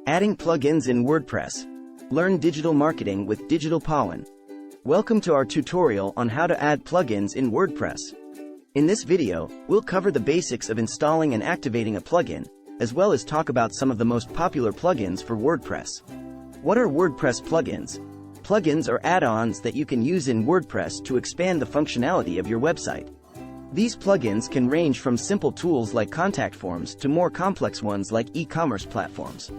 Adding plugins in WordPress. Learn digital marketing with Digital Pollen. Welcome to our tutorial on how to add plugins in WordPress. In this video, we'll cover the basics of installing and activating a plugin, as well as talk about some of the most popular plugins for WordPress. What are WordPress plugins? Plugins are add-ons that you can use in WordPress to expand the functionality of your website. These plugins can range from simple tools like contact forms to more complex ones like e-commerce platforms.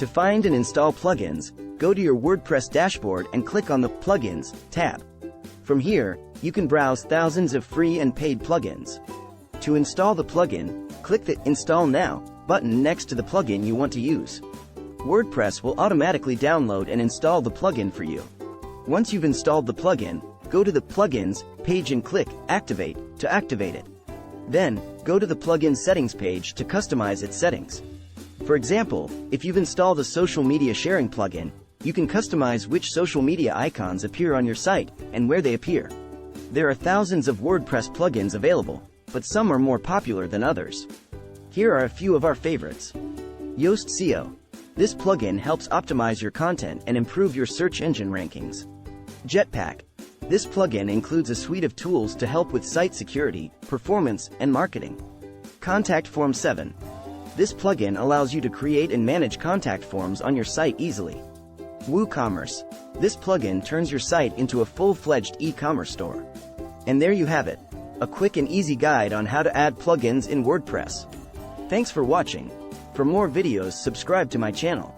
To find and install plugins, go to your WordPress dashboard and click on the Plugins tab. From here, you can browse thousands of free and paid plugins. To install the plugin, click the Install Now button next to the plugin you want to use. WordPress will automatically download and install the plugin for you. Once you've installed the plugin, go to the Plugins page and click Activate to activate it. Then, go to the plugin settings page to customize its settings. For example, if you've installed a social media sharing plugin, you can customize which social media icons appear on your site and where they appear. There are thousands of WordPress plugins available, but some are more popular than others. Here are a few of our favorites. Yoast SEO. This plugin helps optimize your content and improve your search engine rankings. Jetpack. This plugin includes a suite of tools to help with site security, performance, and marketing. Contact Form 7. This plugin allows you to create and manage contact forms on your site easily. WooCommerce. This plugin turns your site into a full-fledged e-commerce store. And there you have it, a quick and easy guide on how to add plugins in WordPress. Thanks for watching. For more videos, subscribe to my channel.